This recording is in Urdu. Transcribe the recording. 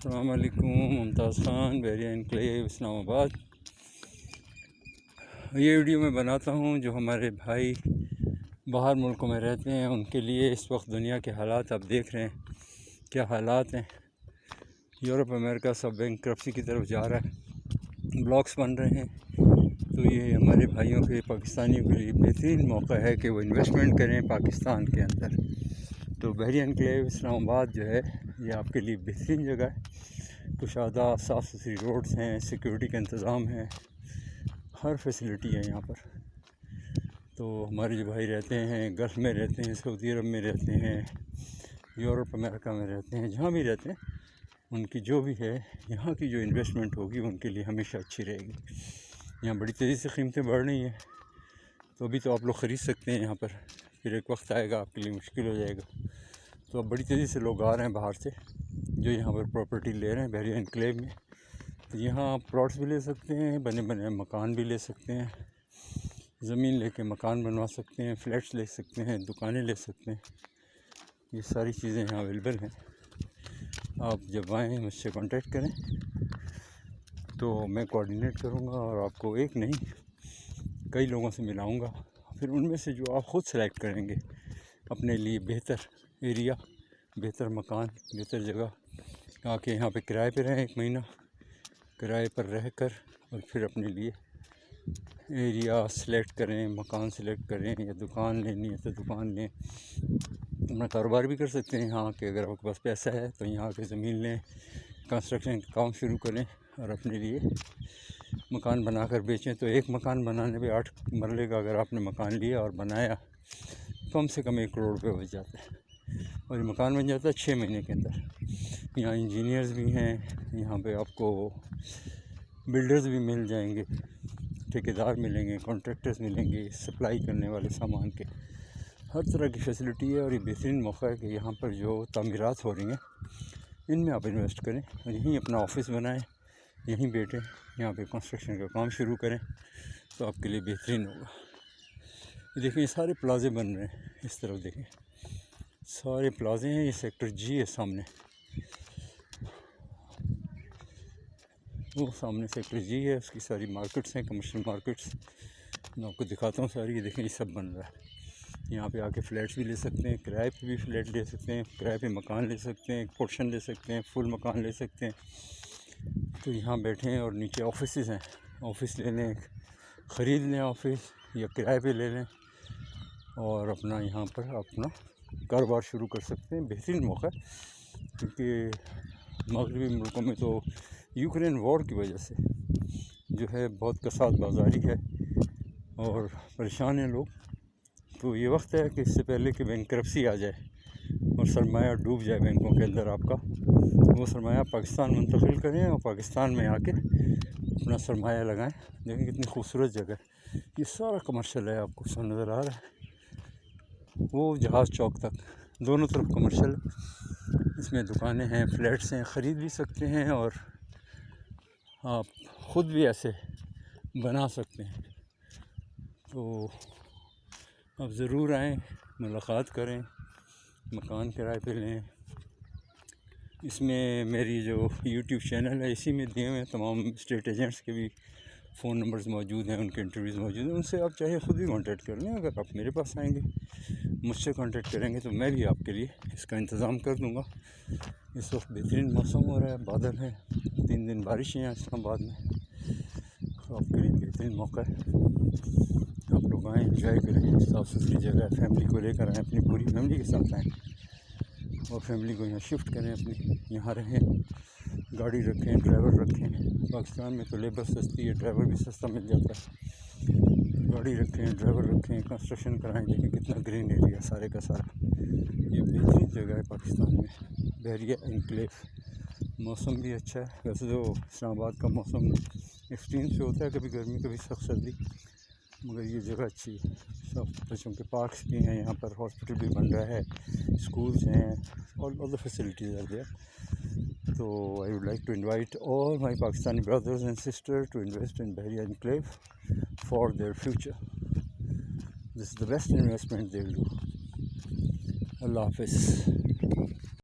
السلام علیکم، ممتاز خان، بحریہ انکلیو، اسلام آباد۔ یہ ویڈیو میں بناتا ہوں جو ہمارے بھائی باہر ملکوں میں رہتے ہیں، ان کے لیے اس وقت دنیا کے حالات آپ دیکھ رہے ہیں کیا حالات ہیں۔ یورپ امریکہ سب بینکرپسی کی طرف جا رہا ہے، بلاکس بن رہے ہیں۔ تو یہ ہمارے بھائیوں کے، پاکستانیوں کے لیے بہترین موقع ہے کہ وہ انویسٹمنٹ کریں پاکستان کے اندر۔ تو بحریہ انکلیو اسلام آباد جو ہے یہ آپ کے لیے بہترین جگہ ہے۔ کشادہ، صاف ستھری روڈز ہیں، سیکیورٹی کا انتظام ہے، ہر فیسلٹی ہے یہاں پر۔ تو ہمارے جو بھائی رہتے ہیں، گلف میں رہتے ہیں، سعودی عرب میں رہتے ہیں، یورپ امریکہ میں رہتے ہیں، جہاں بھی رہتے ہیں، ان کی جو بھی ہے یہاں کی جو انویسٹمنٹ ہوگی ان کے لیے ہمیشہ اچھی رہے گی۔ یہاں بڑی تیزی سے قیمتیں بڑھ رہی ہیں، تو ابھی تو آپ لوگ خرید سکتے ہیں یہاں پر، پھر ایک وقت آئے گا آپ کے لیے مشکل ہو جائے گا۔ تو اب بڑی تیزی سے لوگ آ رہے ہیں باہر سے، جو یہاں پر پراپرٹی لے رہے ہیں بحریہ انکلیو میں۔ تو یہاں آپ پلاٹس بھی لے سکتے ہیں، بنے بنے مکان بھی لے سکتے ہیں، زمین لے کے مکان بنوا سکتے ہیں، فلیٹس لے سکتے ہیں، دکانیں لے سکتے ہیں۔ یہ ساری چیزیں یہاں اویلیبل ہیں۔ آپ جب آئیں مجھ سے کانٹیکٹ کریں تو میں کوآرڈینیٹ کروں گا اور آپ کو ایک نہیں کئی لوگوں سے ملاؤں گا، پھر ان میں سے جو آپ خود سلیکٹ کریں گے اپنے لیے بہتر ایریا، بہتر مکان، بہتر جگہ، آ کے یہاں پہ کرائے پہ رہیں، ایک مہینہ کرائے پر رہ کر، اور پھر اپنے لیے ایریا سلیکٹ کریں، مکان سلیکٹ کریں، یا دکان لینی ہے تو دکان لیں۔ اپنا کاروبار بھی کر سکتے ہیں یہاں کہ اگر آپ کے پاس پیسہ ہے تو یہاں کے زمین لیں، کنسٹرکشن کا کام شروع کریں اور اپنے لیے مکان بنا کر بیچیں۔ تو ایک مکان بنانے پہ 8 مرلے کا اگر آپ نے مکان لیا اور بنایا، کم سے کم 1 کروڑ روپے بچ جاتا ہے، اور یہ مکان بن جاتا ہے 6 مہینے کے اندر۔ یہاں انجینئرز بھی ہیں، یہاں پہ آپ کو بلڈرز بھی مل جائیں گے، ٹھیکیدار ملیں گے، کانٹریکٹرز ملیں گے، سپلائی کرنے والے سامان کے، ہر طرح کی فیسلٹی ہے۔ اور یہ بہترین موقع ہے کہ یہاں پر جو تعمیرات ہو رہی ہیں ان میں آپ انویسٹ کریں، اور یہیں اپنا آفس بنائیں، یہیں بیٹھیں، یہاں پہ کنسٹرکشن کا کام شروع کریں، تو آپ کے لیے بہترین ہوگا۔ یہ دیکھیں، یہ سارے پلازے بن رہے ہیں، اس طرف دیکھیں، سارے پلازے ہیں۔ یہ سیکٹر جی ہے سامنے، وہ سامنے سیکٹر جی ہے، اس کی ساری مارکیٹس ہیں، کمرشل مارکیٹس، میں آپ کو دکھاتا ہوں ساری۔ یہ دیکھیں، یہ سب بن رہا ہے۔ یہاں پہ آ کے فلیٹس بھی لے سکتے ہیں، کرائے پہ بھی فلیٹ لے سکتے ہیں، کرائے پہ مکان لے سکتے ہیں، ایک پورشن لے سکتے ہیں، فل مکان لے سکتے ہیں۔ تو یہاں بیٹھیں، اور نیچے آفسز ہیں، آفس لے لیں، خرید لیں آفس، یا کرائے پہ لے لیں، اور اپنا یہاں پر اپنا کاروبار شروع کر سکتے ہیں۔ بہترین موقع ہے، کیونکہ مغربی ملکوں میں تو یوکرین وار کی وجہ سے جو ہے بہت کساد بازاری ہے اور پریشان ہیں لوگ۔ تو یہ وقت ہے کہ اس سے پہلے کہ بینکرپسی آ جائے اور سرمایہ ڈوب جائے بینکوں کے اندر آپ کا، وہ سرمایہ پاکستان منتقل کریں اور پاکستان میں آ کے اپنا سرمایہ لگائیں۔ دیکھیں کتنی خوبصورت جگہ ہے، یہ سارا کمرشل ہے، آپ کو سب نظر آ رہا ہے، وہ جہاز چوک تک دونوں طرف کمرشل، اس میں دکانیں ہیں، فلیٹس ہیں، خرید بھی سکتے ہیں، اور آپ خود بھی ایسے بنا سکتے ہیں۔ تو آپ ضرور آئیں، ملاقات کریں، مکان کرائے پہ لیں۔ اس میں میری جو یوٹیوب چینل ہے اسی میں دیے ہوئے ہیں، تمام اسٹیٹ ایجنٹس کے بھی فون نمبرز موجود ہیں، ان کے انٹرویوز موجود ہیں، ان سے آپ چاہے خود بھی کانٹیکٹ کر لیں۔ اگر آپ میرے پاس آئیں گے، مجھ سے کانٹیکٹ کریں گے، تو میں بھی آپ کے لیے اس کا انتظام کر دوں گا۔ اس وقت بہترین موسم ہو رہا ہے، بادل ہے، 3 دن بارشیں ہیں اسلام آباد میں، تو آپ کے لیے بہترین موقع ہے۔ آپ لوگ آئیں، انجوائے کریں، صاف ستھری جگہ ہے، فیملی کو لے کر آئیں، اپنی پوری فیملی کے ساتھ آئیں، اور فیملی کو یہاں شفٹ کریں، اپنی یہاں رہیں، گاڑی رکھیں، ڈرائیور رکھیں۔ پاکستان میں تو لیبر سستی ہے، ڈرائیور بھی سستا مل جاتا ہے۔ گاڑی رکھیں، ڈرائیور رکھیں، کنسٹرکشن کرائیں۔ دیکھیں کتنا گرین ایریا سارے کا سارا، یہ بہترین جگہ ہے پاکستان میں، بحریہ انکلیو۔ موسم بھی اچھا ہے، ویسے تو اسلام آباد کا موسم ایکسٹریم سے ہوتا ہے، کبھی گرمی کبھی سخت سردی، مگر یہ جگہ اچھی ہے۔ سب بچوں کے پارکس بھی ہیں یہاں پر، ہاسپٹل بھی بن رہا ہے، اسکولس ہیں، all the facilities are there. So I would like to invite all my Pakistani brothers and sisters to invest in Bahariya Enclave for their future. This is the best investment they will do. Allah Hafiz.